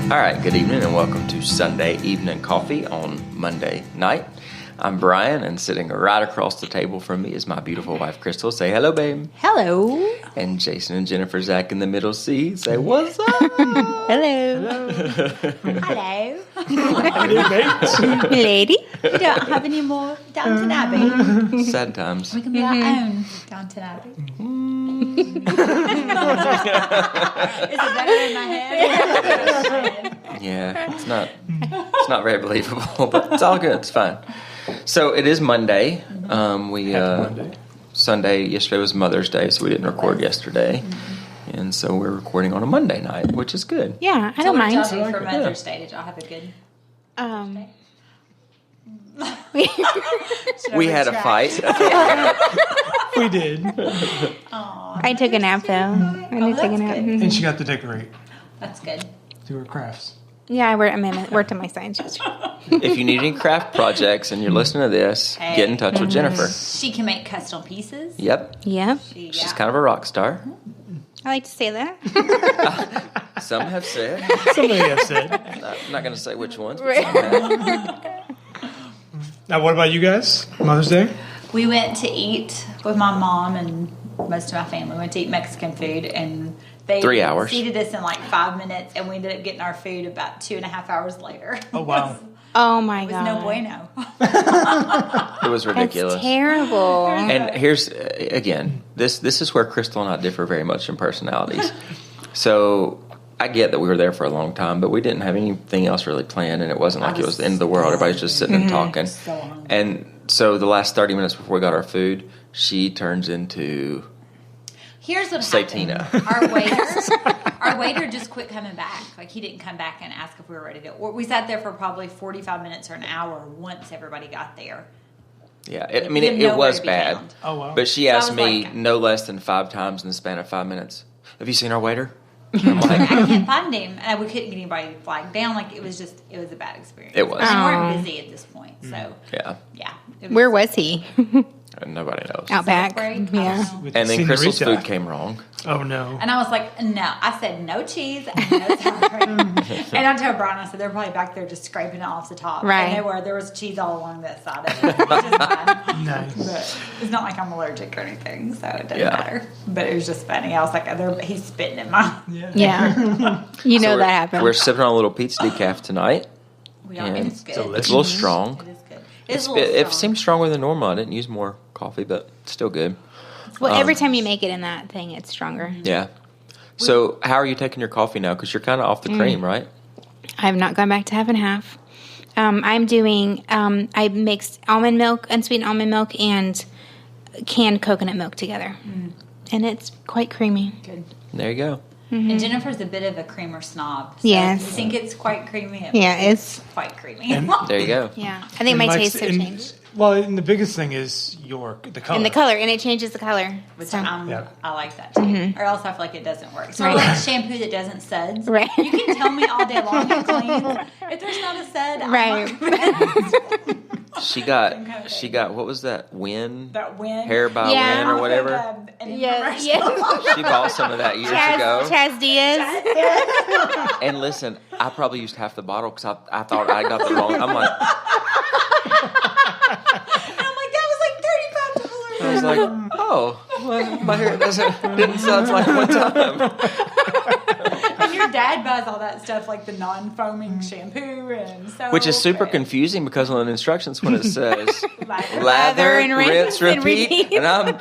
All right, good evening and welcome to Sunday Evening Coffee on Monday night. I'm Brian, and sitting right across the table from me is my beautiful wife, Crystal. Say hello, babe. Hello. And Jason and Jennifer, Zach in the middle seat. Say what's up? Hello. Hello. Lady. We don't have any more Downton Abbey. Sad times. We can be our own Downton Abbey. Is it better in my head? Yeah, it's not very believable, but it's all good. It's fine. So it is Monday. Monday. Sunday, yesterday was Mother's Day, so we didn't record yesterday. And so we're recording on a Monday night, which is good. Yeah, I don't mind. What did y'all do for Mother's Day? Did y'all have a good day? We had a fight. We did. I took a nap, though. I did take a nap. good. And she got to decorate. That's good. Do her crafts. Yeah, I worked on my signs yesterday. If you need any craft projects and you're listening to this, get in touch with Jennifer. She can make custom pieces. Yep. Yep. She's kind of a rock star. I like to say that. Some have said. Somebody have said. I'm not going to say which ones. But some have. Now, what about you guys? Mother's Day? We went to eat with my mom and most of my family. We went to eat Mexican food, and they 3 hours. seated us in like 5 minutes, and we ended up getting our food about 2.5 hours later. Oh, wow. Oh, my It was God. no bueno. It was ridiculous. That's terrible. And here's, again, this is where Crystal and I differ very much in personalities. So I get that we were there for a long time, but we didn't have anything else really planned, and it wasn't like it was the end of the world. Everybody's just sitting and talking. So hungry. And so the last 30 minutes before we got our food, she turns into Here's what Satina. happened. Our waiter just quit coming back. Like, he didn't come back and ask if we were ready to. We sat there for probably 45 minutes or an hour once everybody got there. Yeah, We had it nowhere was to be bad. found. Oh, wow. But she So I asked was me like- no less than 5 times in the span of 5 minutes, have you seen our waiter? And I'm like, I can't find him, and we couldn't get anybody to flag down. Like, it was a bad experience. It was. And we weren't busy at this point, so yeah, it Where was he? nobody knows. Out back. Break? Yeah. With And then Crystal's Senorita. food came wrong. Oh, no. And I was like, no. I said no cheese and no sour cream. And I told Brian, I said, they're probably back there just scraping it off the top. Right. And they were. There was cheese all along that side of it, which is fine. Nice. But it's not like I'm allergic or anything, so it doesn't Yeah. matter. But it was just funny. I was like, he's spitting in my. Yeah. You know So that happened. We're sipping on a little pizza decaf tonight. We are. And It's good. It's a little strong. It is good. It's a little It strong. seems stronger than normal. I didn't use more coffee, but it's still good. Well, every time you make it in that thing, it's stronger. Yeah. So how are you taking your coffee now? Because you're kind of off the cream, right? I have not gone back to half and half. I'm doing, I mixed almond milk, unsweetened almond milk, and canned coconut milk together. And it's quite creamy. Good. There you go. And Jennifer's a bit of a creamer snob. So Yes. If you think it's quite creamy, Yeah, it's, quite creamy. There you go. yeah. I think my And tastes have changed. Well, and the biggest thing is the color. And the color, and it changes the color. Which So- Yeah. I like that too. Or else I feel like it doesn't work. So Right. like shampoo that doesn't suds. Right. You can tell me all day long it cleans. If there's not a sud, I'm Right. not convinced. She got what was that? Win? That win. Hair by Yeah. Win or whatever? Yeah, yeah. She bought some of that years ago. Chaz Diaz. And listen, I probably used half the bottle because I thought I got the wrong. I'm like, And I'm like, that was like $35. I was like, oh, well, my hair didn't suds like one time. And your dad buys all that stuff, like the non-foaming shampoo and soap. Which is super and confusing because on the instructions when it says lather. lather, and rinse, rinse and repeat, repeat. and I'm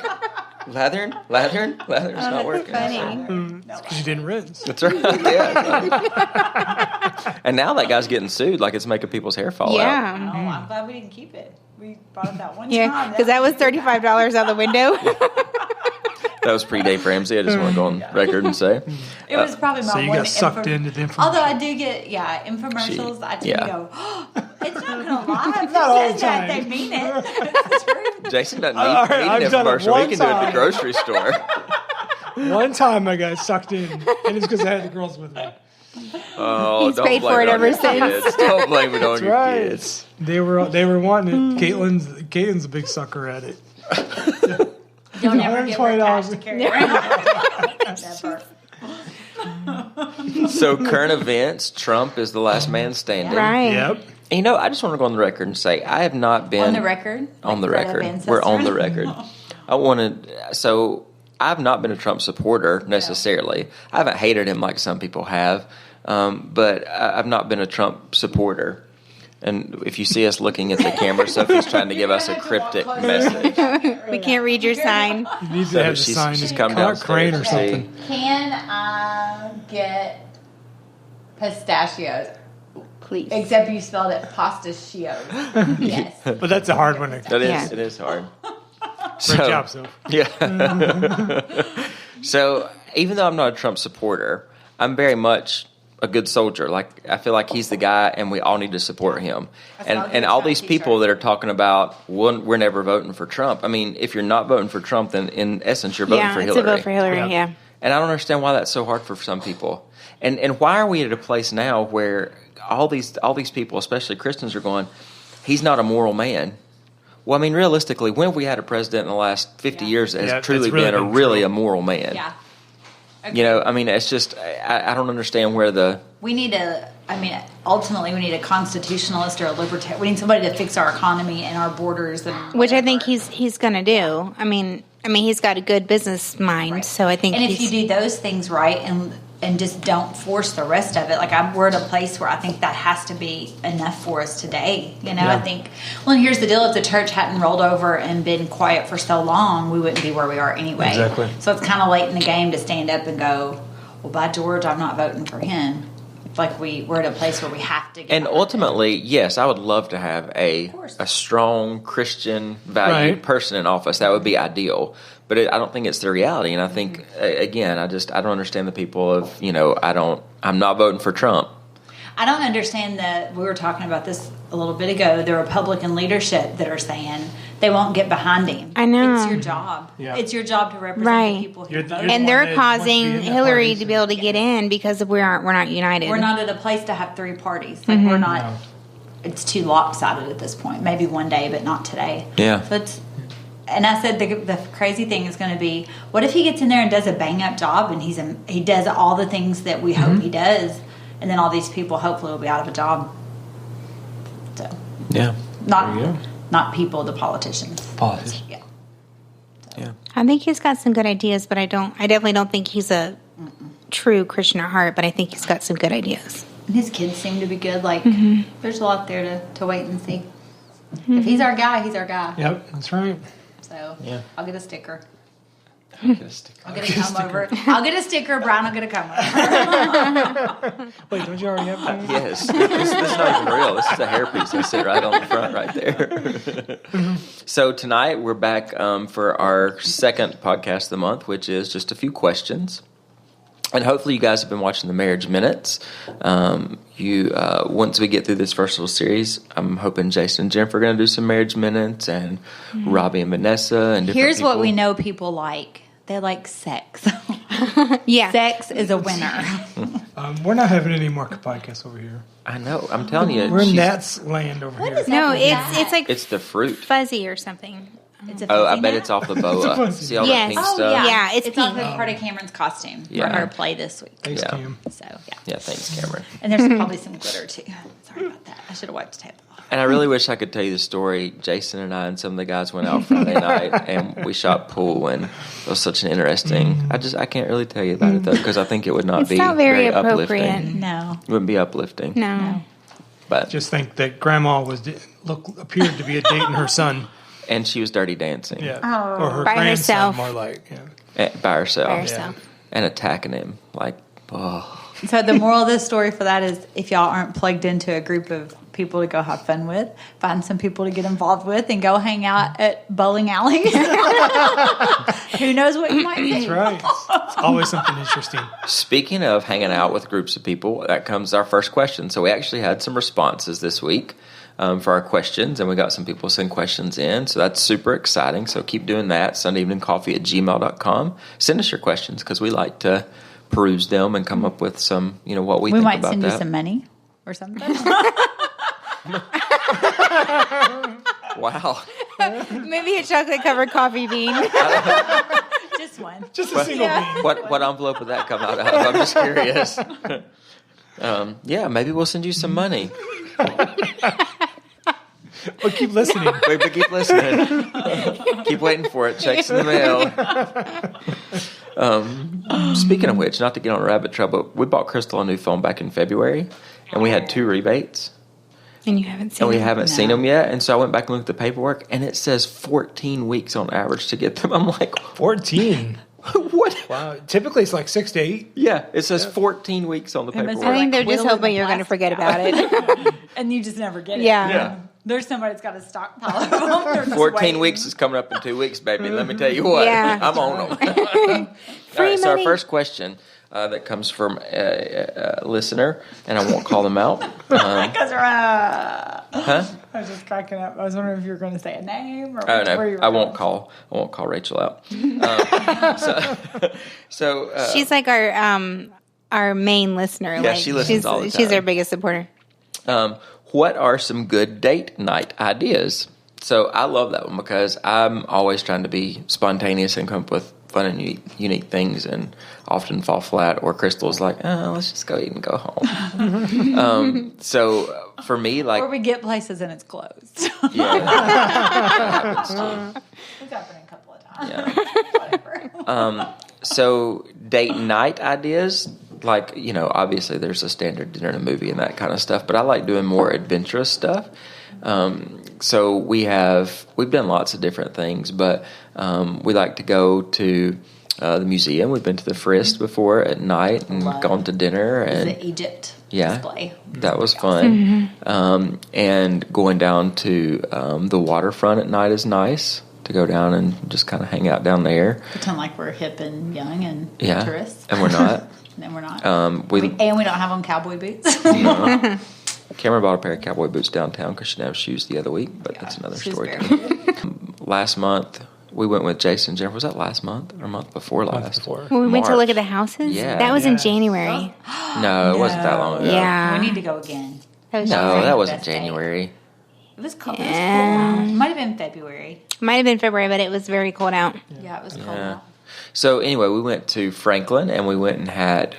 lathering, it's not working. Funny. Because you didn't rinse. That's right. Yeah. And now that guy's getting sued, like it's making people's hair fall out. Yeah. Oh, I'm glad we didn't keep it. We bought it that one Yeah, time. because that was $35 out the window. That was pre-Dave Ramsey. I just want to go on record and say. It was probably my So you one got sucked into the infomercials. Although I do get, infomercials, I tend to go, oh, it's not going to lie. If Not all it the says that, time. they mean it. It's the truth. Jason doesn't All right, need I've an done it infomercial. one He can do it at the time. grocery store. One time I got sucked in, and it's because I had the girls with me. Oh, He's don't paid blame for it on ever your since. kids. Don't blame it on That's your right. kids. They were wanting it. Caitlin's a big sucker at it. Don't ever give her cash $120. to carry around. Never. So current events, Trump is the last man standing. Right. Yep. And, you know, I just want to go on the record and say I have not been On the record? On the Like for record. ancestors? We're on the record. I've not been a Trump supporter necessarily. I haven't hated him like some people have, but I've not been a Trump supporter. And if you see us looking at the camera, Sophie's trying to give us a cryptic message. We can't read your sign. You need to So have the she's sign. come Clark Crane or downstairs. something. Can I get pistachios? Please. Except you spelled it pistachios. Yes. But that's a hard one. That is, Yeah. it is hard. Great job, Soph. Yeah. So even though I'm not a Trump supporter, I'm very much a good soldier. Like I feel like he's the guy, and we all need to support him. I'll get And a all Trump these people t-shirt. that are talking about we're never voting for Trump. I mean, if you're not voting for Trump, then in essence you're voting Yeah, for it's Hillary. a vote for Hillary, Yeah. yeah. And I don't understand why that's so hard for some people. And why are we at a place now where all these people, especially Christians, are going, he's not a moral man. Well, I mean, realistically, when have we had a president in the last 50 years that has Yeah, truly that's really been a been really true. a moral man? Yeah. You know, I mean, it's just I don't understand where the We need ultimately we need a constitutionalist or a libertarian. We need somebody to fix our economy and our borders and Which I think whatever. he's going to do. I mean, he's got a good business mind, Right. so I think And if he's... you do those things right and just don't force the rest of it, like we're at a place where I think that has to be enough for us today. You know, I Yeah. think. Well, and here's the deal: if the church hadn't rolled over and been quiet for so long, we wouldn't be where we are anyway. Exactly. So it's kind of late in the game to stand up and go, "Well, by George, I'm not voting for him." It's like we're at a place where we have to. Get and on it. ultimately, yes, I would love to have a course. strong Christian valued Right. person person in office. That would be ideal. But I don't think it's the reality. And I think again, I don't understand the people of I'm not voting for Trump. I don't understand that we were talking about this a little bit ago. The Republican leadership that are saying they won't get behind him. I know. It's your job. Yeah. It's your job to represent Right. the people who You're the- vote. you're and one they're that wants to be causing in the Hillary parties to be able to get in because we're not united. We're not at a place to have three parties. Like we're not. No. It's too lopsided at this point. Maybe one day, but not today. Yeah. So it's. And I said the crazy thing is going to be, what if he gets in there and does a bang up job and he does all the things that we hope he does, and then all these people hopefully will be out of a job. So Yeah. not There you go. not people, the politicians. Politicians. Yeah. Yeah. I think he's got some good ideas, but I definitely don't think he's a true Christian at heart, but I think he's got some good ideas. And his kids seem to be good. Like there's a lot there to wait and see. Mm-hmm. If he's our guy, he's our guy. Yep, that's right. So Yeah. I'll get a sticker. I'll get a sticker. I'll get a come over. I'll get a sticker. Brian will get a come over. Wait, don't you already have that? Yes, this is not even real. This is a hairpiece I sit right on the front right there. So tonight we're back for our second podcast of the month, which is just a few questions. And hopefully you guys have been watching the Marriage Minutes. Once we get through this first little series, I'm hoping Jason and Jennifer are going to do some Marriage Minutes, and Robbie and Vanessa and different Here's what people. we know people like. They like sex. Yeah. Sex is a winner. We're not having any more podcasts over here. I know. I'm telling you. We're in she's- Nat's land over here. is No, that? it's like It's the fruit. fuzzy or something. It's a Oh, I fuzzy bet nut? it's off the boa. fuzzy. See all Yes. that pink Oh stuff? yeah, Yeah, it's off pink. of part of Cameron's costume Yeah. for her play this week. Thanks, Yeah. Cam. So yeah, Yeah, thanks, Cameron. and there's probably some glitter too. Sorry about that. I should have wiped the table off. And I really wish I could tell you the story. Jason and I and some of the guys went out Friday night and we shot pool, and it was such an interesting. I can't really tell you about it though because I think it would not It's be not very uplifting. appropriate. No, It wouldn't be uplifting. No. But Just think that Grandma appeared to be dating her son. and she was dirty dancing. Yeah, Oh. or her By grandson, herself. more like. Yeah. By herself. By herself. And attacking him like, oh. So the moral of this story for that is, if y'all aren't plugged into a group of people to go have fun with, find some people to get involved with, and go hang out at bowling alleys. Who knows what you might see? That's right. It's always something interesting. Speaking of hanging out with groups of people, that comes our first question. So we actually had some responses this week for our questions, and we got some people send questions in. So that's super exciting. So keep doing that. sundayeveningcoffee@gmail.com. Send us your questions because we like to peruse them and come up with some, what we We think might about send that. you some money or something. Wow. Maybe a chocolate covered coffee bean. Just Just one. Just a single bean. What envelope would that come out of? I'm just curious. Yeah, maybe we'll send you some money. But keep listening. But keep listening. Keep waiting for it. Checks in the mail. Speaking of which, not to get on a rabbit trail, but we bought Crystal a new phone back in February, and we had 2 rebates. And you haven't seen And we them? haven't seen them yet. And so I went back and looked at the paperwork, and it says 14 weeks on average to get them. I'm like, 14. what? Wow. Typically it's like 6 to 8. Yeah, it says 14 weeks on the must paperwork. I think they're just Whittling hoping the you're going to plastic forget about it. And you just never get it. Yeah. There's somebody that's got a stockpile of them. They're just 14 waiting. weeks is coming up in 2 weeks, baby. Let me tell you what. Yeah. I'm on them. All right, so our first question that comes from a listener, and I won't call them out. Because Huh? I was just cracking up. I was wondering if you were going to say a name or Oh where no, you were I won't going. call Rachel out. So She's like our main listener. Yeah, like, she listens all the She's time. our biggest supporter. what are some good date night ideas? So I love that one because I'm always trying to be spontaneous and come up with fun and unique things, and often fall flat. Or Crystal's like, let's just go eat and go home. So for me, like, Or we get places and it's closed. yeah, that happens too. It's happened a couple of times. Yeah. Whatever. So date night ideas, like, obviously there's a standard dinner and a movie and that kind of stuff, but I like doing more adventurous stuff. So we've done lots of different things, but we like to go to the museum. We've been to the Frist before at night and Love gone to dinner. And the Egypt yeah, display. that was fun. And going down to the waterfront at night is nice. To go down and just kind of hang out down there. Pretend like we're hip and young and Yeah, tourists. and we're not. And we're not. Um, we- and we don't have on cowboy boots. No. Cameron bought a pair of cowboy boots downtown because she didn't have shoes the other week, but that's another she's story. very Last month, we went with Jason and Jennifer. Was that last month or month before last? When we went to look at the houses? Yeah. That was in Yes. January. No, it wasn't that long ago. Yeah. We need to go again. That was No, January. that wasn't Best day. January. It was cold. It was cold. It might have been February. Might have been February, but it was very cold out. Yeah, it was cold. Yeah. So anyway, we went to Franklin and we went and had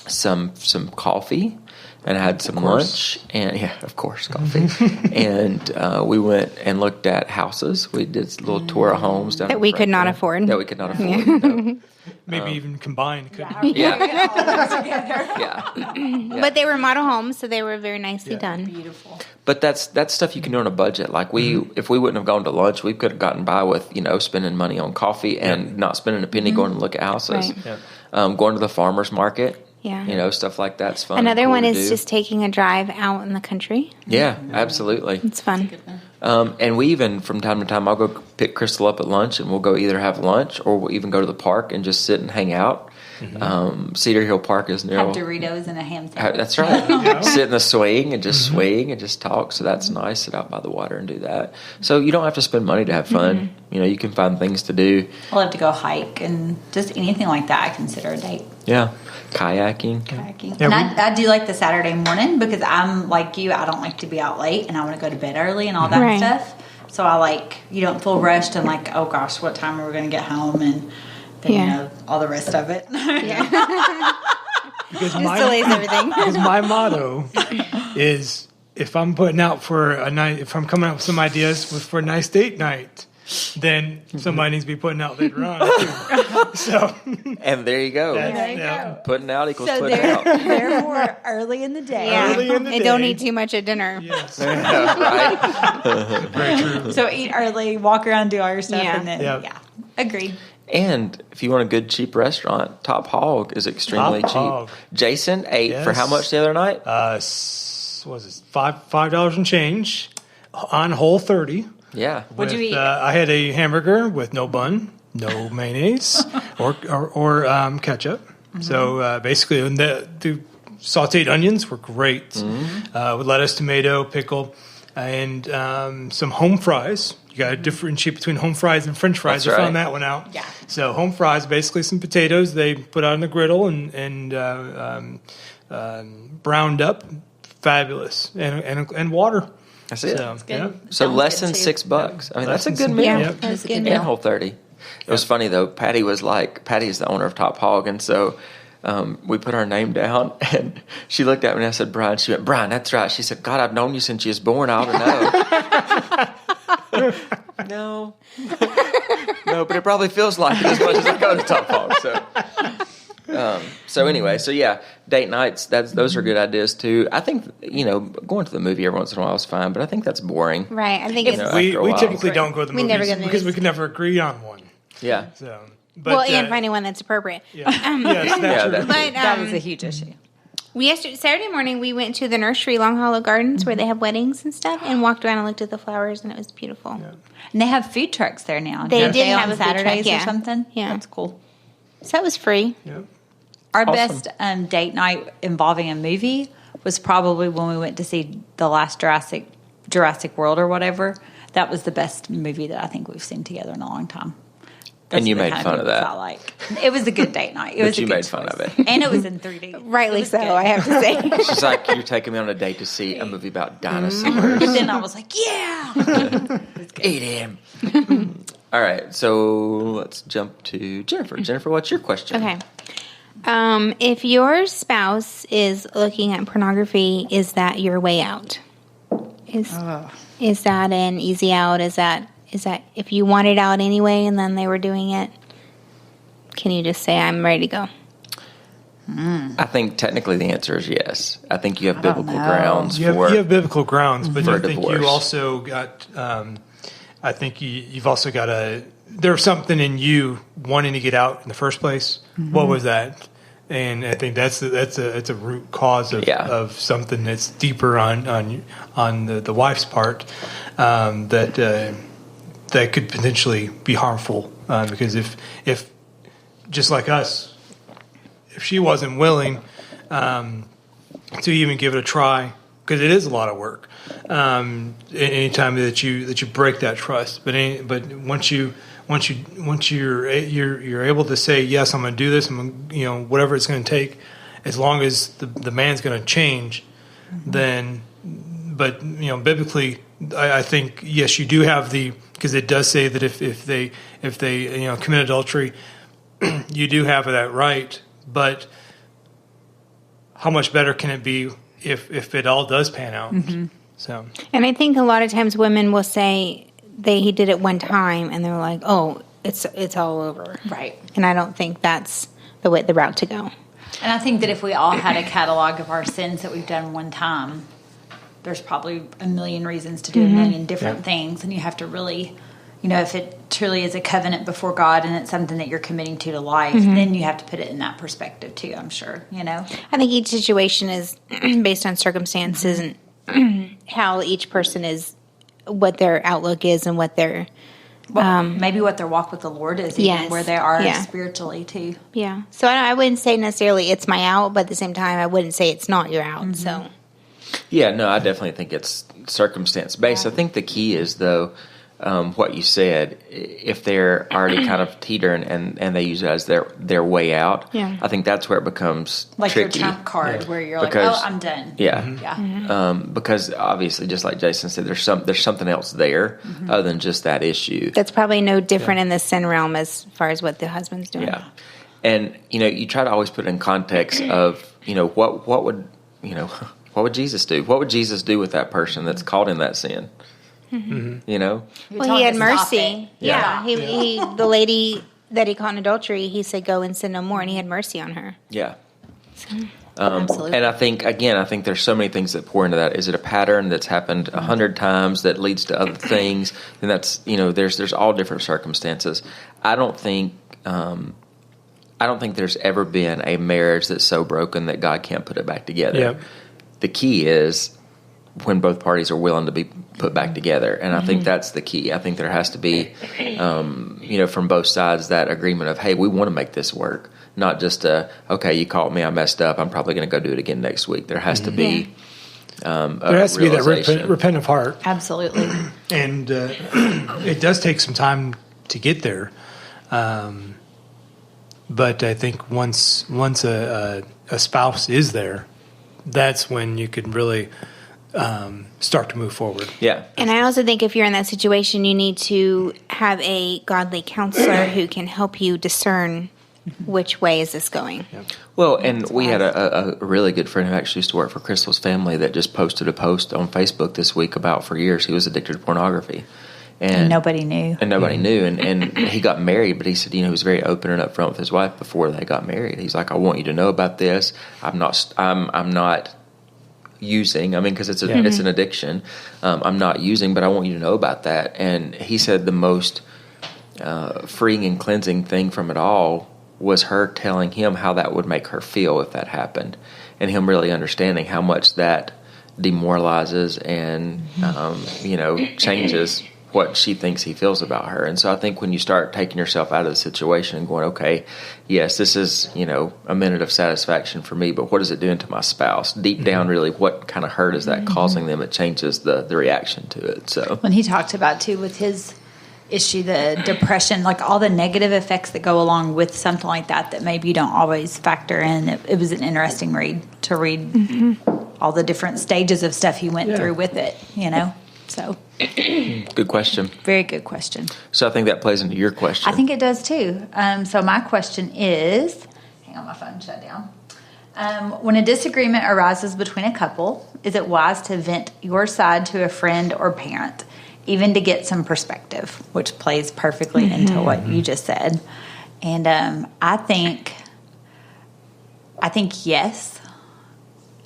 some coffee and had some lunch, and yeah, of course, coffee. And we went and looked at houses. We did a little tour of homes down That in we could not Franklin. afford. That we could not afford. No. Maybe even combined. Couldn't Yeah. Together. Yeah. But they were model homes, so they were very nicely done. Beautiful. But that's stuff you can do on a budget. Like if we wouldn't have gone to lunch, we could have gotten by with spending money on coffee and not spending a penny going to look at houses. Right. Going to the farmers market. Yeah. Stuff like that's fun. and Another cool one to is do. just taking a drive out in the country. Yeah, absolutely. It's fun. And we even, from time to time, I'll go pick Crystal up at lunch, and we'll go either have lunch or we'll even go to the park and just sit and hang out. Cedar Hill Park is near. Have Doritos and a ham sandwich. That's right. Sit in the swing and just swing and just talk. So that's nice. Sit out by the water and do that. So you don't have to spend money to have fun. You can find things to do. I love to go hike and just anything like that. I consider a date. Yeah, kayaking. Kayaking. Yeah, And I do like the Saturday morning because I'm like you. I don't like to be out late and I want to go to bed early and all that Right. stuff. So you don't feel rushed and like, oh gosh, what time are we going to get home? And then, Yeah. all the rest of it. Because Just delays everything. Because my motto is, if I'm putting out for a night, if I'm coming up with some ideas for a nice date night, then somebody needs to be putting out later on. Too. So And there you go. yeah. Putting out equals So putting out. therefore, early in the day. Yeah. Early in the And don't day. eat too much at dinner. Yes, Right? very true. So eat early, walk around, do all your stuff, Yeah. and then, Yeah. Agreed. And if you want a good cheap restaurant, Top Hog is extremely Top cheap. Hog. Jason ate for Yes. how much the other night? What was it? $5 and change on Whole30. Yeah. What'd you eat? I had a hamburger with no bun, no mayonnaise, or ketchup. So basically, and the sautéed onions were great. With lettuce, tomato, pickle, and some home fries. You got to differentiate between home fries and French fries. That's I found right. that one out. Yeah. So home fries, basically some potatoes they put on the griddle and browned up, fabulous, and water. That's it. So, good. yeah. So Sounds less good, than too. $6. I mean, that's a Less good than meal. Yeah, Yep. that's good. And Whole30. It was funny though. Patty is the owner of Top Hog, and so we put our name down, and she looked at me and I said, Brian. She went, Brian, that's right. She said, God, I've known you since you was born. I ought to know. No, but it probably feels like it as much as I go to Top Hog. So anyway, date nights. Those are good ideas too. I think going to the movie every once in a while is fine, but I think that's boring. Right. I think we typically don't go to the movies never go to the because we movies. can never agree on one. Yeah. So, but, and finding one that's appropriate. yes, that's true. But That was a huge issue. Saturday morning we went to the nursery, Long Hollow Gardens, where they have weddings and stuff, and walked around and looked at the flowers, and it was beautiful. Yeah. And they have food trucks there now. They don't did have on a food truck, Saturdays yeah. or something. Yeah. That's cool. So that was free. Yep. Our Awesome. best date night involving a movie was probably when we went to see the last Jurassic World or whatever. That was the best movie that I think we've seen together in a long time. And you the made kind fun of movies that. I like. It was a good date night. It But was a you good made fun choice. of it. And it was in 3D. Rightly It was so, good. I have to say. She's like, you're taking me on a date to see a movie about dinosaurs. But then I was like, yeah. Eat him. All right, so let's jump to Jennifer. Jennifer, what's your question? Okay. If your spouse is looking at pornography, is that your way out? Is that an easy out? Is that if you wanted out anyway and then they were doing it, can you just say, I'm ready to go? I think technically the answer is yes. I think you have biblical know. grounds You for have biblical grounds, but for I think divorce. you also got. I think you've also got there's something in you wanting to get out in the first place. Mm-hmm. What was that? And I think that's a root cause of something that's deeper on the wife's part that could potentially be harmful because if just like us, if she wasn't willing to even give it a try, because it is a lot of work. Anytime that you break that trust, but once you're able to say yes, I'm going to do this, I'm gonna, whatever it's going to take, as long as the man's going to change, then. But biblically, I think yes, you do have because it does say that if they commit adultery, you do have that right. But how much better can it be if it all does pan out? Mm-hmm. So, And I think a lot of times women will say he did it one time, and they're like, oh, it's all over. Right. And I don't think that's the route to go. And I think that if we all had a catalog of our sins that we've done one time, there's probably a million reasons to do a million different things. And you have to really, if it truly is a covenant before God and it's something that you're committing to life, then you have to put it in that perspective too, I'm sure, I think each situation is based on circumstances and how each person is, what their outlook is and what their... maybe what their walk with the Lord is, even where they are spiritually too. Yeah. So I wouldn't say necessarily it's my out, but at the same time, I wouldn't say it's not your out. So... Yeah, no, I definitely think it's circumstance based. I think the key is though, what you said. If they're already kind of teetering and they use it as their way out, I think that's where it becomes like tricky. your trump card, where you're Because- like, oh, I'm done. Yeah, because obviously, just like Jason said, there's something else there other than just that issue. That's probably no different in the sin realm as far as what the husband's doing. Yeah, and you try to always put it in context of what would what would Jesus do? What would Jesus do with that person that's caught in that sin? Well, he had mercy. Yeah. He the lady that he caught in adultery, he said, go and sin no more, and he had mercy on her. Yeah. Absolutely. And I think there's so many things that pour into that. Is it a pattern that's happened 100 times that leads to other things? And that's, there's all different circumstances. I don't think there's ever been a marriage that's so broken that God can't put it back together. Yep. The key is when both parties are willing to be put back together. And I think that's the key. I think there has to be, from both sides, that agreement of, hey, we want to make this work. Not just, okay, you caught me, I messed up, I'm probably going to go do it again next week. There has to be there has to be that repentant heart. Absolutely. And it does take some time to get there. But I think once a spouse is there, that's when you can really start to move forward. Yeah. And I also think if you're in that situation, you need to have a godly counselor who can help you discern which way is this going. Well, and we had a really good friend who actually used to work for Crystal's family that just posted a post on Facebook this week about for years he was addicted to pornography. And nobody knew. And nobody knew. And he got married, but he said, he was very open and upfront with his wife before they got married. He's like, I want you to know about this. I'm not using, because it's an addiction. I'm not using, but I want you to know about that. And he said the most freeing and cleansing thing from it all was her telling him how that would make her feel if that happened, and him really understanding how much that demoralizes and changes what she thinks he feels about her. And so I think when you start taking yourself out of the situation and going, okay, yes, this is a minute of satisfaction for me, but what is it doing to my spouse deep down? Really, what kind of hurt is that causing them? It changes the reaction to it. So when he talked about too with his issue, the depression, like all the negative effects that go along with something like that maybe you don't always factor in. It was an interesting read to read all the different stages of stuff he went through with it, So good question. Very good question. So I think that plays into your question. I think it does too. So my question is, hang on, my phone shut down. When a disagreement arises between a couple, is it wise to vent your side to a friend or parent, even to get some perspective, which plays perfectly into what you just said? And I think yes.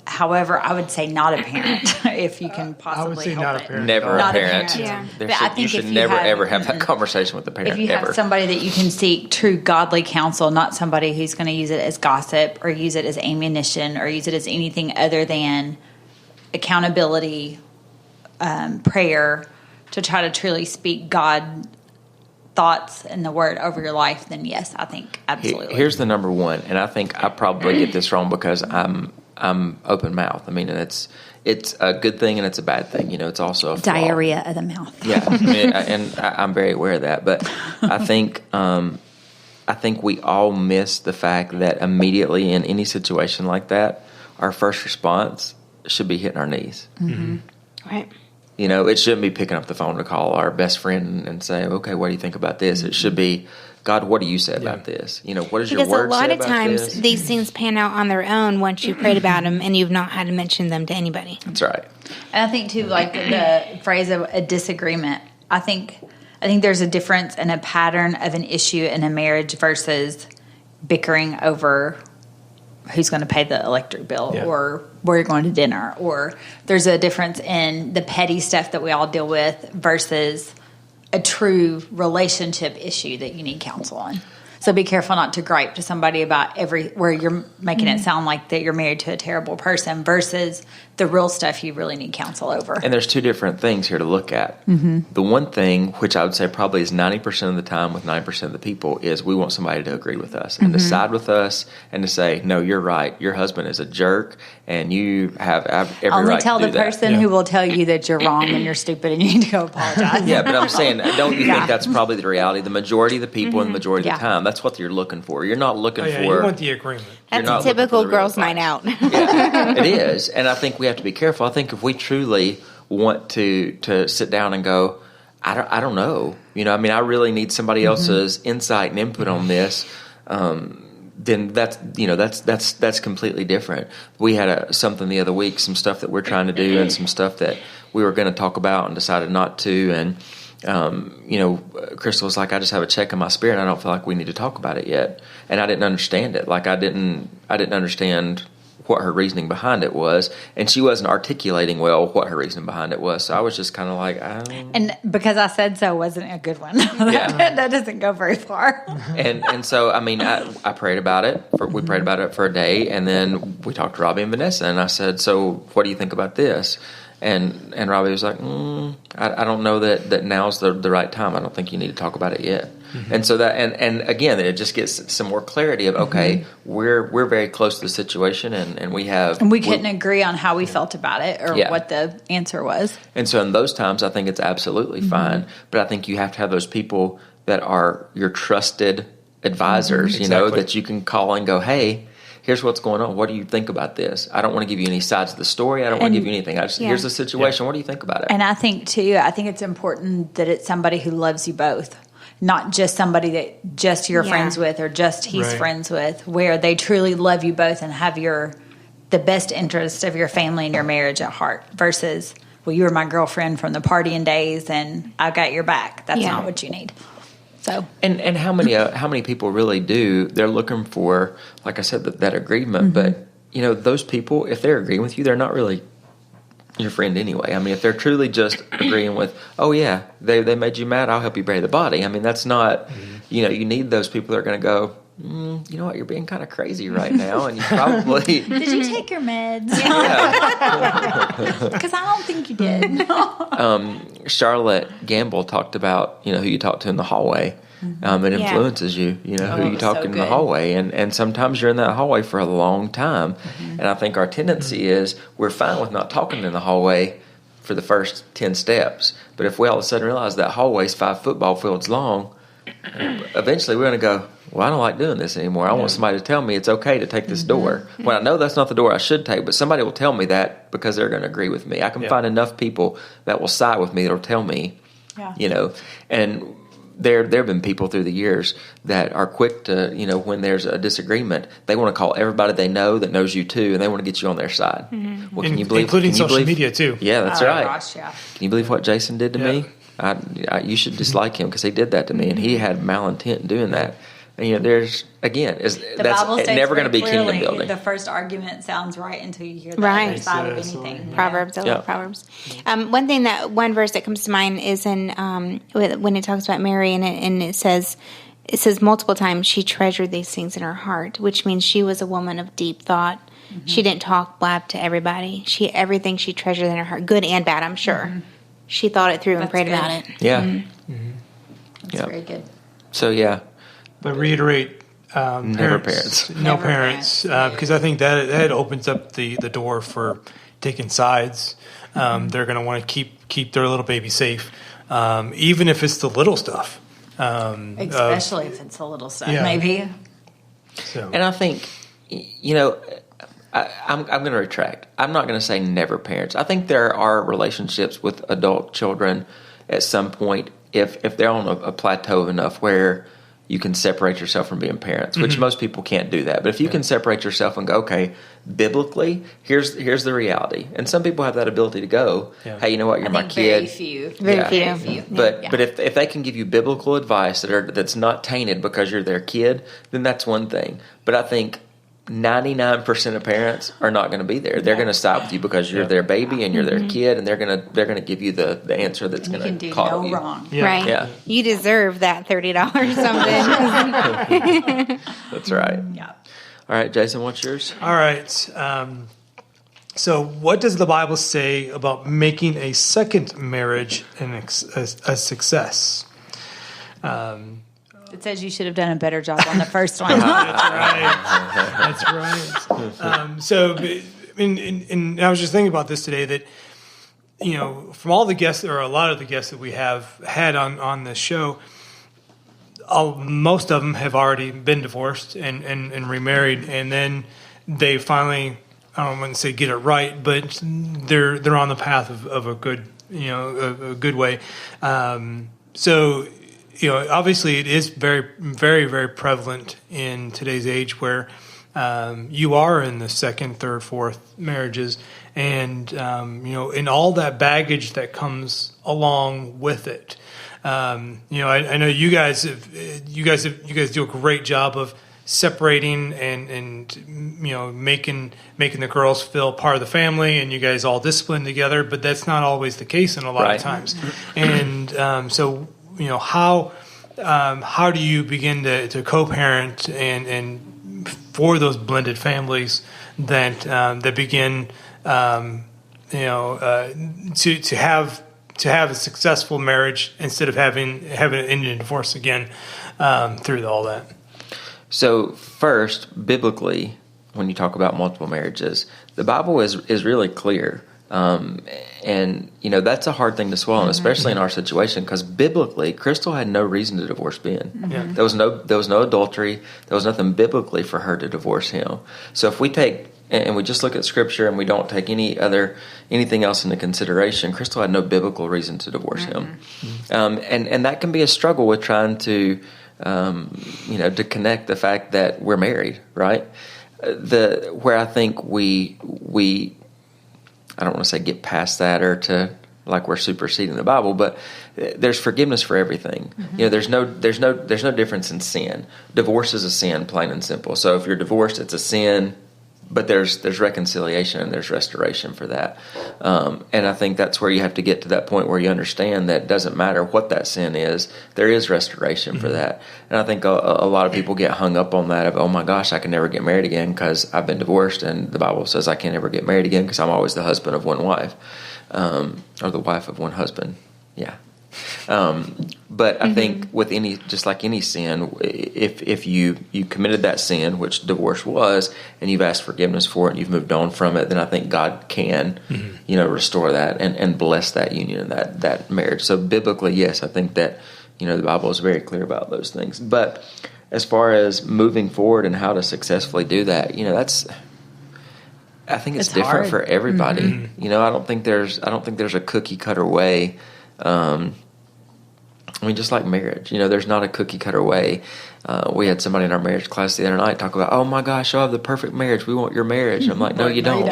However, I would say not a parent if you can possibly I would say help not a it. parent. Never Not a a parent. parent. Yeah. But I think You if should you never have- ever have that conversation with the parent. If you have ever. somebody that you can seek true godly counsel, not somebody who's going to use it as gossip or use it as ammunition or use it as anything other than accountability, prayer, to try to truly speak God thoughts and the word over your life, then yes, I think absolutely. Here's the number one, and I think I probably get this wrong because I'm open mouth. And it's a good thing and it's a bad thing. It's also a flaw. Diarrhea of the mouth. Yeah, and I'm very aware of that. But I think we all miss the fact that immediately in any situation like that, our first response should be hitting our knees. Right. It shouldn't be picking up the phone to call our best friend and say, okay, what do you think about this? It should be, God, what do you say about this? What does your Because word a lot say of about times this? these things pan out on their own once you prayed about them and you've not had to mention them to anybody. That's right. And I think too, like the phrase of a disagreement, I think there's a difference in a pattern of an issue in a marriage versus bickering over who's going to pay the electric bill or where you're going to dinner, or there's a difference in the petty stuff that we all deal with versus a true relationship issue that you need counsel on. So be careful not to gripe to somebody about where you're making it sound like that you're married to a terrible person versus the real stuff you really need counsel over. And there's two different things here to look at. The one thing, which I would say probably is 90% of the time with 9% of the people, is we want somebody to agree with us and to side with us and to say, no, you're right. Your husband is a jerk and you have every Only right tell to do the person Yeah. who will tell you that you're wrong and you're stupid and you need to go apologize. Yeah, but I'm saying, don't you Yeah. think that's probably the reality? The majority of the people and the majority of Yeah. the time, that's what you're looking for. You're not looking Oh, yeah, for... you want the agreement. You're That's not a looking typical for the real girls' night advice. out. Yeah, it is. And I think we have to be careful. I think if we truly want to sit down and go, I don't know. I really need somebody else's insight and input on this. Then that's completely different. We had something the other week, some stuff that we're trying to do and some stuff that we were going to talk about and decided not to. And Crystal was like, I just have a check in my spirit. And I don't feel like we need to talk about it yet. And I didn't understand it. Like I didn't understand what her reasoning behind it was, and she wasn't articulating well what her reasoning behind it was. So I was just kind of like, And because I said so wasn't a good one. Yeah. That doesn't go very far. and so I prayed about it. We prayed about it for a day, and then we talked to Robbie and Vanessa, and I said, so what do you think about this? And Robbie was like, I don't know that now's the right time. I don't think you need to talk about it yet. And so that and again, it just gets some more clarity of okay, we're very close to the situation, and we have And we couldn't agree on how we felt about it or Yeah. what the answer was. And so in those times, I think it's absolutely fine. But I think you have to have those people that are your trusted advisors, Exactly. that you can call and go, hey. here's what's going on. What do you think about this? I don't want to give you any sides of the story. I don't want to give you anything. Here's the situation. What do you think about it? And I think too, it's important that it's somebody who loves you both. Not just somebody that just you're friends with or just he's friends with, where they truly love you both and have the best interest of your family and your marriage at heart versus, well, you were my girlfriend from the partying days and I got your back. That's not what you need. So and how many people really do? They're looking for, like I said, that agreement. But those people, if they're agreeing with you, they're not really your friend anyway. I mean, if they're truly just agreeing with, oh yeah, they made you mad, I'll help you bury the body. I mean, that's not, you need those people that are going to go, you know what, you're being kind of crazy right now, and you probably did you take your meds? Because I don't think you did. Charlotte Gamble talked about who you talk to in the hallway. It influences you, who you talk in the hallway. And sometimes you're in that hallway for a long time. And I think our tendency is we're fine with not talking in the hallway for the first 10 steps. But if we all of a sudden realize that hallway's 5 football fields long, eventually we're going to go, well, I don't like doing this anymore. I want somebody to tell me it's okay to take this door. When I know that's not the door I should take, but somebody will tell me that because they're going to agree with me. I can find enough people that will side with me that will tell me, and there have been people through the years that are quick to, when there's a disagreement, they want to call everybody they know that knows you too, and they want to get you on their side. Well, can you believe, including social media too? Yeah, that's right. Gosh, yeah. Can you believe what Jason did to me? You should dislike him because he did that to me, and he had malintent in doing that. And, there's that's never going to be kingdom building. The first argument sounds right until you hear the other side of anything. Proverbs, I love Proverbs. One verse that comes to mind is in when it talks about Mary, and it says multiple times she treasured these things in her heart, which means she was a woman of deep thought. She didn't talk blab to everybody. Everything she treasured in her heart, good and bad, I'm sure. She thought it through and prayed about it. Yeah. That's very good. So, But reiterate, never parents. No parents, because I think that opens up the door for taking sides. They're going to want to keep their little baby safe, even if it's the little stuff. Especially if it's the little stuff, maybe. So. And I think, I'm going to retract. I'm not going to say never parents. I think there are relationships with adult children at some point if they're on a plateau enough where you can separate yourself from being parents, which most people can't do that. But if you can separate yourself and go, okay, biblically, here's the reality. And some people have that ability to go, hey, you know what, you're my kid. Very few. But if they can give you biblical advice that's not tainted because you're their kid, then that's one thing. But I think 99% of parents are not going to be there. They're going to side with you because you're their baby and you're their kid, and they're going to give you the answer that's going to coddle you. You can do no wrong. Right. Yeah. You deserve that $30 something. That's right. Yeah. All right, Jason, what's yours? All right. So what does the Bible say about making a second marriage a success? It says you should have done a better job on the first one. That's right. So, and I was just thinking about this today that, from all the guests, or a lot of the guests that we have had on this show, most of them have already been divorced and remarried, and then they finally, I don't want to say get it right, but they're on the path of a good, a good way. So, obviously it is very, very, very prevalent in today's age where you are in the second, third, fourth marriages, and in all that baggage that comes along with it. I know you guys do a great job of separating and making the girls feel part of the family, and you guys all discipline together. But that's not always the case in a lot of times, and so. How do you begin to co-parent and for those blended families that begin to have a successful marriage instead of having it end in divorce again through all that? So first, biblically, when you talk about multiple marriages, the Bible is really clear And that's a hard thing to swallow, especially in our situation, because biblically, Crystal had no reason to divorce Ben. Yeah. There was no adultery. There was nothing biblically for her to divorce him. So if we take and we just look at Scripture and we don't take anything else into consideration, Crystal had no biblical reason to divorce him, and that can be a struggle with trying to to connect the fact that we're married, right? Where I think we I don't want to say get past that or to like we're superseding the Bible, but there's forgiveness for everything. There's no difference in sin. Divorce is a sin, plain and simple. So if you're divorced, it's a sin, but there's reconciliation and there's restoration for that. And I think that's where you have to get to that point where you understand that it doesn't matter what that sin is, there is restoration for that. And I think a lot of people get hung up on that of, oh my gosh, I can never get married again because I've been divorced, and the Bible says I can't ever get married again because I'm always the husband of one wife, or the wife of one husband. Yeah. But I think with just like any sin, if you committed that sin, which divorce was, and you've asked forgiveness for it and you've moved on from it, then I think God can, restore that and bless that union and that marriage. So biblically, yes, I think that, the Bible is very clear about those things. But as far as moving forward and how to successfully do that, I think it's different hard for everybody. I don't think there's a cookie cutter way. Just like marriage, there's not a cookie cutter way. We had somebody in our marriage class the other night talk about, oh my gosh, you'll have the perfect marriage. We want your marriage. And I'm like, no, you don't.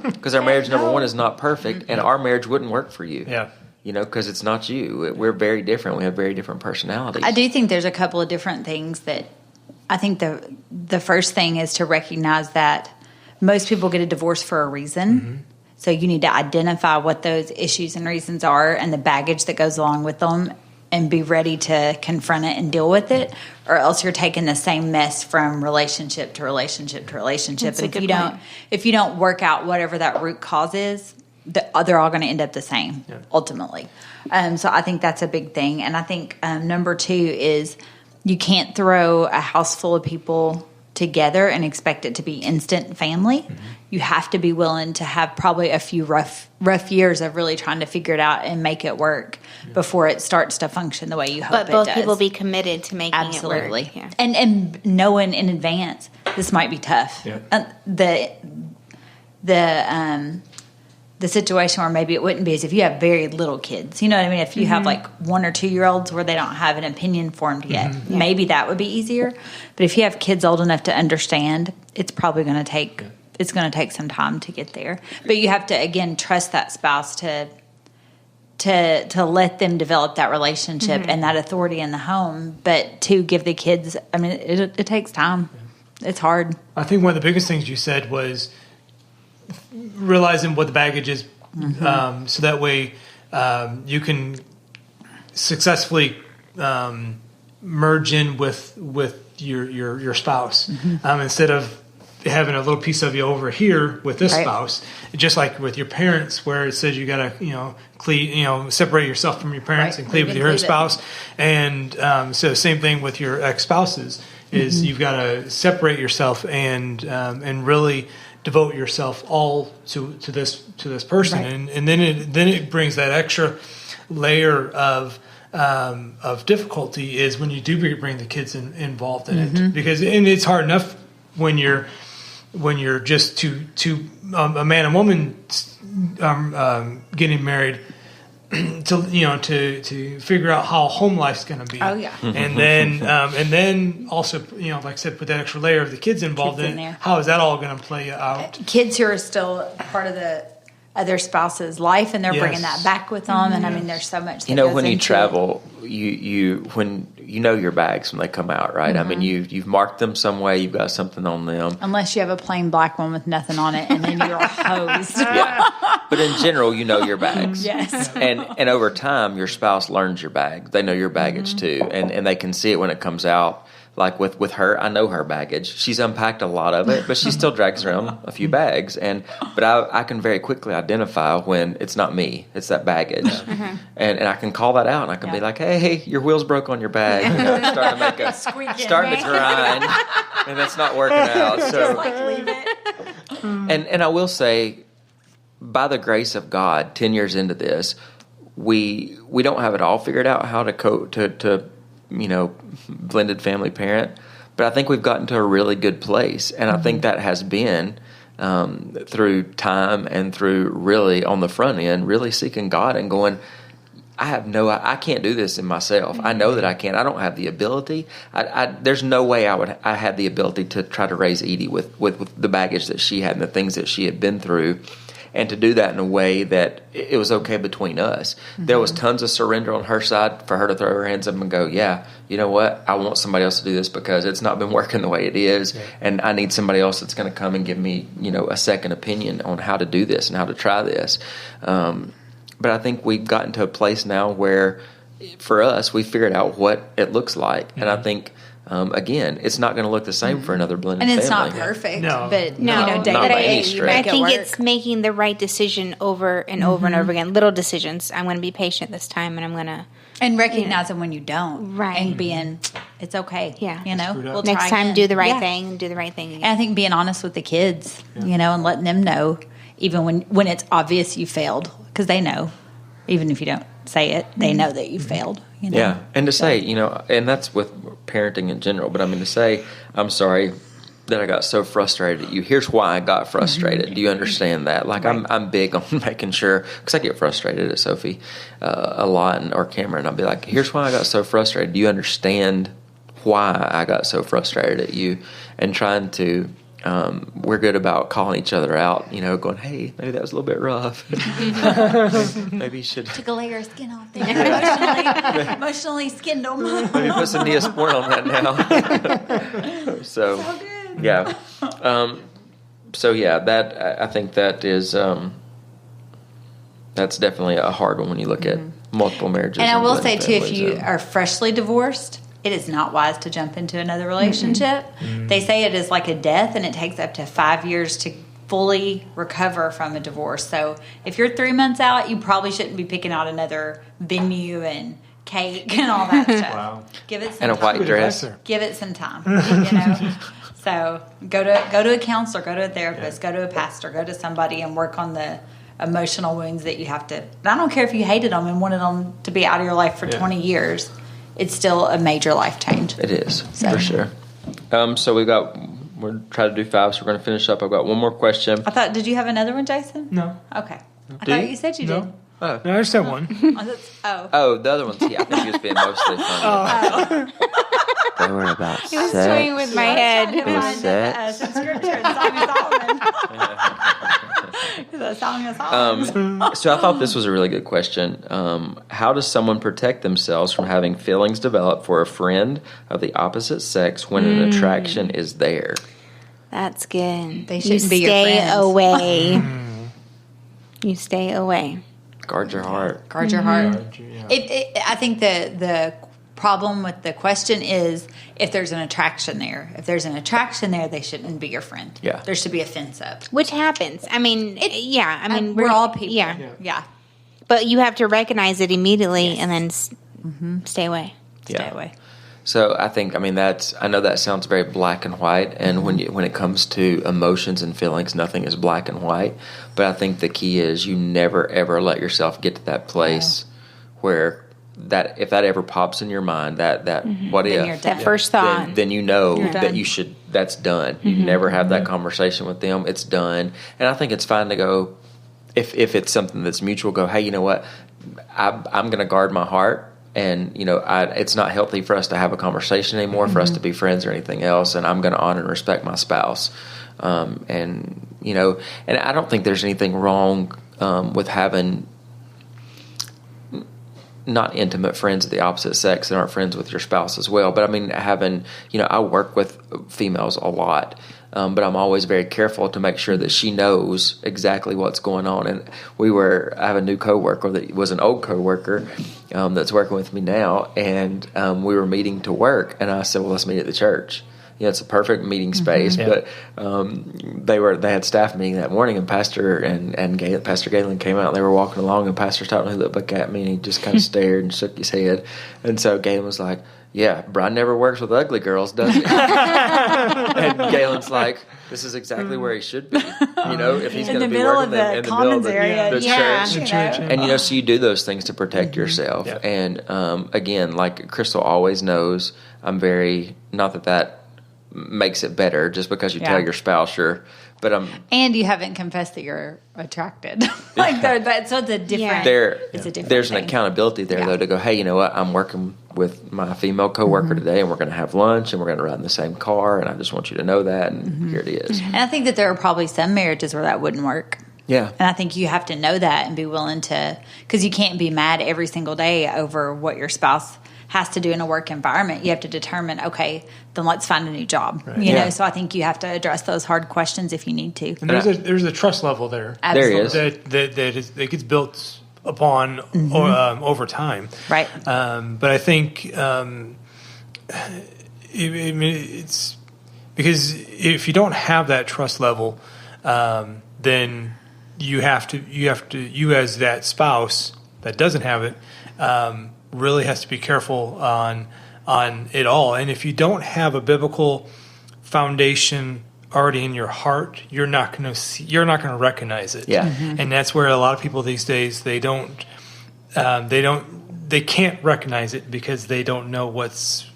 Because our marriage, number one, is not perfect, and our marriage wouldn't work for you. Yeah. Because it's not you. We're very different. We have very different personalities. I do think there's a couple of different things that I think the first thing is to recognize that most people get a divorce for a reason. So you need to identify what those issues and reasons are and the baggage that goes along with them, and be ready to confront it and deal with it, or else you're taking the same mess from relationship to relationship to relationship. That's And if you don't work out whatever that root cause is, they're all going to end up the same ultimately. So I think that's a big thing. And I think number two is you can't throw a house full of people together and expect it to be instant family. You have to be willing to have probably a few rough years of really trying to figure it out and make it work before it starts to function the way you hope it does. But both people be committed to making Absolutely. it work. And knowing in advance this might be tough. The situation where maybe it wouldn't be is if you have very little kids. You know what I mean? If you have like 1 or 2 year olds where they don't have an opinion formed yet, maybe that would be easier. But if you have kids old enough to understand, it's probably going to take some time to get there. But you have to, again, trust that spouse to let them develop that relationship and that authority in the home, but to give the kids, it takes time. It's hard. I think one of the biggest things you said was realizing what the baggage is, so that way you can successfully merge in with your spouse, instead of having a little piece of you over here with this spouse, just like with your parents, where it says you gotta separate yourself from your parents and cleave with your spouse, and so same thing with your ex-spouses is you've got to separate yourself and really devote yourself all to this person, and then it brings that extra layer of difficulty is when you do bring the kids involved in it, because it's hard enough when you're just two a man and woman getting married to figure out how home life's going to be. Oh yeah. And then also, like I said, put that extra layer of the kids involved in it. How is that all going to play out? Kids who are still part of the other spouse's life, and they're bringing that back with them. And there's so much. That goes when you into travel, when you know your bags when they come out, right? You've marked them some way. You've got something on them. Unless you have a plain black one with nothing on it, and then you're hosed. But in general, you know your bags. Yes. And over time, your spouse learns your bag. They know your baggage too, and they can see it when it comes out. Like with her, I know her baggage. She's unpacked a lot of it, but she still drags around a few bags. But I can very quickly identify when it's not me, it's that baggage. And I can call that out, and I can be like, hey, your wheels broke on your bag. Starting to grind, and that's not working out. So, leave it. and I will say, by the grace of God, 10 years into this, we don't have it all figured out how to blended family parent, but I think we've gotten to a really good place, and I think that has been through time and through really on the front end, really seeking God and going, I can't do this in myself. I know that I can't. I don't have the ability. There's no way I had the ability to try to raise Edie with the baggage that she had and the things that she had been through, and to do that in a way that it was okay between us. There was tons of surrender on her side for her to throw her hands up and go, yeah, you know what? I want somebody else to do this because it's not been working the way it is, and I need somebody else that's going to come and give me, a second opinion on how to do this and how to try this. But I think we've gotten to a place now where, for us, we figured out what it looks like. And I think, again, it's not going to look the same for another blended family. And it's not perfect. No. But, No. day Not to by any day, stretch. you But I make it think work. it's making the right decision over and over and over again. Little decisions. I'm going to be patient this time, and I'm going to. And recognizing when you don't. Right. And being, it's okay. Yeah. We'll Next try time, again. do the right Yeah. thing and do the right thing again. And I think being honest with the kids, and letting them know, even when it's obvious you failed, because they know. Even if you don't say it, they know that you failed. Yeah, and to say, and that's with parenting in general, but I mean to say, I'm sorry that I got so frustrated at you. Here's why I got frustrated. Do you understand that? Like, Right. I'm big on making sure, because I get frustrated at Sophie a lot, or Cameron. I'll be like, here's why I got so frustrated. Do you understand why I got so frustrated at you? And trying to, we're good about calling each other out, going, hey, maybe that was a little bit rough. Maybe you should Took a layer of skin off there. Emotionally skinned them. maybe put some Neosporin on that now. So good. yeah. That I think that is that's definitely a hard one when you look at multiple marriages. And I will say, blended too, if families, you are freshly divorced, it is not wise to jump into another relationship. They say it is like a death, and it takes up to 5 years to fully recover from a divorce. So if you're 3 months out, you probably shouldn't be picking out another venue and cake and all that stuff. Wow. Give it some and a white time. dress. Give it some time. So go to a counselor, go to a therapist, go to a pastor, go to somebody and work on the emotional wounds that you have to. I don't care if you hated them and wanted them to be out of your life for 20 years. It's still a major life change. It is for sure. So we're trying to do 5, so we're going to finish up. I've got one more question. Did you have another one, Jason? No. Okay. I Do thought you? you said you No. did. Oh. No, I just have one. Oh, the other one's I think he was being mostly funny. They were about He was toying with my head. It was sex. Some scripture in Song of Solomon. The Song of Solomon. So I thought this was a really good question. How does someone protect themselves from having feelings develop for a friend of the opposite sex when an attraction is there? That's good. They You shouldn't be your stay friends. away. You stay away. Guard your heart. Guard your heart. Yeah. I think the problem with the question is if there's an attraction there. If there's an attraction there, they shouldn't be your friend. Yeah. There should be a fence up. Which happens. I mean, We're all people. Yeah. But you have to recognize it immediately and then stay away. Stay away. So I know that sounds very black and white, and when it comes to emotions and feelings, nothing is black and white. But I think the key is you never ever let yourself get to that place where that if that ever pops in your mind, that what Then if you're done. That first thought. then you know You're that done. you should. That's done. You never have that conversation with them. It's done. And I think it's fine to go if it's something that's mutual. Go, hey, you know what? I'm going to guard my heart. And, it's not healthy for us to have a conversation anymore, for us to be friends or anything else. And I'm going to honor and respect my spouse. And I don't think there's anything wrong with having not intimate friends of the opposite sex that aren't friends with your spouse as well. But I mean, having, I work with females a lot. But I'm always very careful to make sure that she knows exactly what's going on. And I have a new coworker that was an old coworker that's working with me now, and we were meeting to work, and I said, well, let's meet at the church. It's a perfect meeting space. Yeah. But they had staff meeting that morning, and Pastor Galen came out. And they were walking along, and Pastor Tottenham looked back at me, and he just kind of stared and shook his head. And so Galen was like, yeah, Brian never works with ugly girls, does he? And Galen's like, this is exactly where he should be. If he's going to be working in the middle of the church. And, so you do those things to protect yourself. Yeah. And, again, like Crystal always knows, I'm very, not that makes it better just because you tell your spouse but and you haven't confessed that you're attracted. So it's a different. It's a different. There's thing. an accountability there though to go. Hey, you know what? I'm working with my female coworker today, and we're going to have lunch, and we're going to ride in the same car, and I just want you to know that. And here it is. And I think that there are probably some marriages where that wouldn't work. Yeah. And I think you have to know that and be willing to, because you can't be mad every single day over what your spouse has to do in a work environment. You have to determine, okay, then let's find a new job. Right. You know, so I think you have to address those hard questions if you need to. And there's a trust level there. Absolutely. There is. that gets built upon over time. Right. But I think it's because if you don't have that trust level, then you as that spouse that doesn't have it, really has to be careful on it all. And if you don't have a biblical foundation already in your heart, you're not going to recognize it. Yeah. And that's where a lot of people these days they can't recognize it because they don't know what's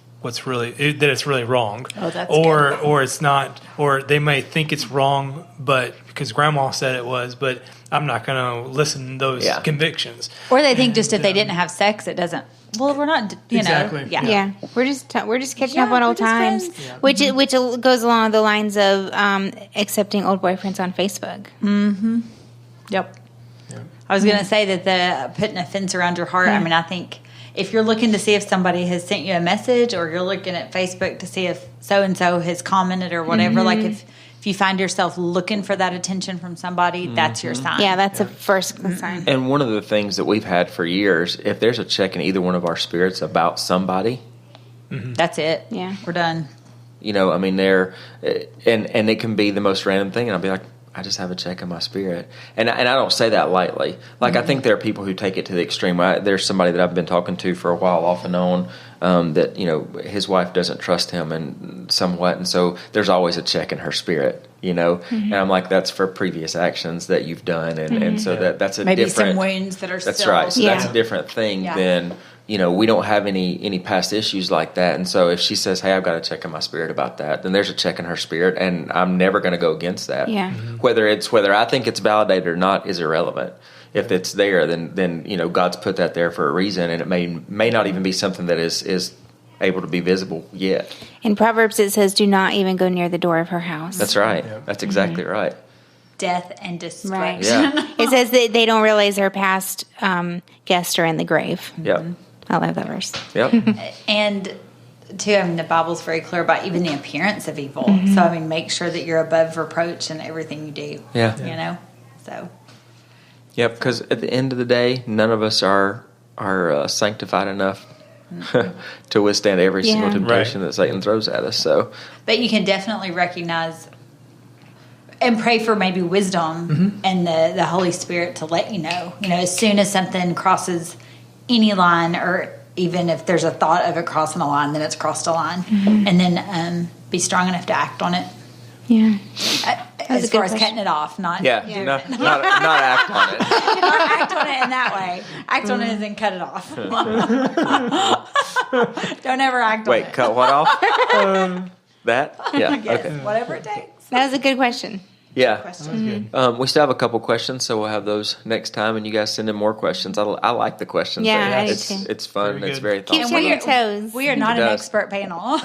really that it's really wrong. Oh, that's or it's not, or they may think it's wrong, but because grandma said it was, but I'm not going to listen to those convictions. Or they think just if they didn't have sex, it doesn't. Well, we're not. Exactly. Yeah. We're just catching up on old times, which goes along the lines of accepting old boyfriends on Facebook. Mm-hmm. Yep. Yeah. I was going to say that the putting a fence around your heart. I mean, I think if you're looking to see if somebody has sent you a message, or you're looking at Facebook to see if so and so has commented or whatever, like if you find yourself looking for that attention from somebody, that's your sign. Yeah, that's a first sign. And one of the things that we've had for years, if there's a check in either one of our spirits about somebody, that's it. Yeah, we're done. I mean, and it can be the most random thing, and I'll be like, I just have a check in my spirit. And I don't say that lightly. Like, I think there are people who take it to the extreme. There's somebody that I've been talking to for a while off and on that, his wife doesn't trust him and somewhat. And so there's always a check in her spirit, And I'm like, that's for previous actions that you've done. And so that's a maybe different. Some wounds that are that's still. Right. So that's a different thing than, we don't have any past issues like that. And so if she says, hey, I've got a check in my spirit about that, then there's a check in her spirit, and I'm never going to go against that. Yeah. Whether I think it's validated or not is irrelevant. If it's there, then God's put that there for a reason, and it may not even be something that is able to be visible yet. In Proverbs it says, do not even go near the door of her house. That's right. Yep. That's exactly right. Death and destruction. Right. Yeah. It says that they don't realize their past guests are in the grave. Yep. I love that verse. Yep. And too, the Bible's very clear about even the appearance of evil. So, make sure that you're above reproach in everything you do. Yeah. So. Yep, because at the end of the day, none of us are sanctified enough to withstand every single temptation that Satan throws at us. So, but you can definitely recognize and pray for maybe wisdom and the Holy Spirit to let you know. As soon as something crosses any line, or even if there's a thought of it crossing a line, then it's crossed a line, and then be strong enough to act on it. Yeah. As far as cutting it off, not not act on it. not act on it in that way. Act on it as in cut it off. Don't ever act on it. Wait, cut what off? That? Yeah. Yes, Okay. whatever it takes. That was a good question. Yeah. Question. We still have a couple questions, so we'll have those next time, and you guys send in more questions. I like the questions. Yeah, I do it's too. it's fun. Very It's good. very Keeps thoughtful. you on your toes. We are not It an does. expert panel.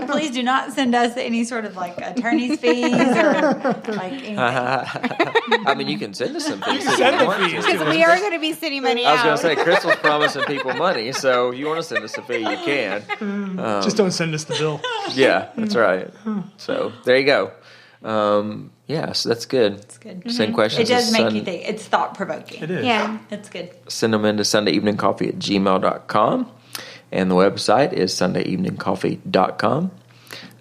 Please do not send us any sort of attorney's fees or anything. I mean, you can send us some fees. if send you the want fees. to. Because we are going to be sending money I was out. going to say, Crystal's promising people money, so you want to send us a fee, you can. Just don't send us the bill. Yeah, that's right. So there you go. So that's good. It's good. Send questions. It does to make you think. It's thought provoking. It is. Yeah. It's good. Send them into sundayeveningcoffee@gmail.com, and the website is sundayeveningcoffee.com.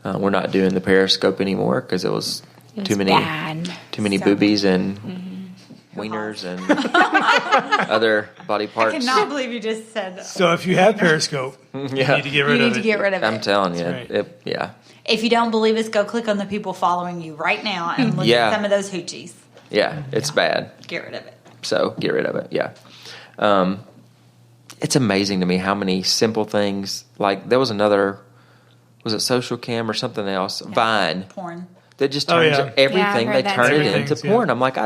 We're not doing the Periscope anymore because it was too many bad. too many So boobies and wieners and other body parts. I cannot believe you just said. So if you have Periscope, you Yeah. need to get rid of it. I'm telling you, That's right. yeah. If you don't believe us, go click on the people following you right now and look Yeah. at some of those hoochies. Yeah, it's bad. Get rid of it. So get rid of it. Yeah. It's amazing to me how many simple things, like there was another, was it Social Cam or something else? Vine. Porn. That just Oh, turns yeah. everything, Yeah, they I've heard turn it that into too. porn. I'm like,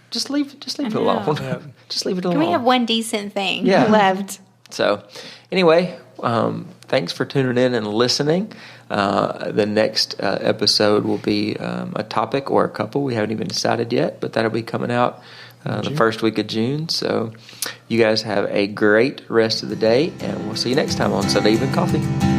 just leave it alone. Yeah. Just leave it alone. Can we have one decent thing Yeah. left? So, anyway, thanks for tuning in and listening. The next episode will be a topic or a couple. We haven't even decided yet, but that'll be coming out the first week of June. So, you guys have a great rest of the day, and we'll see you next time on Sunday Evening Coffee.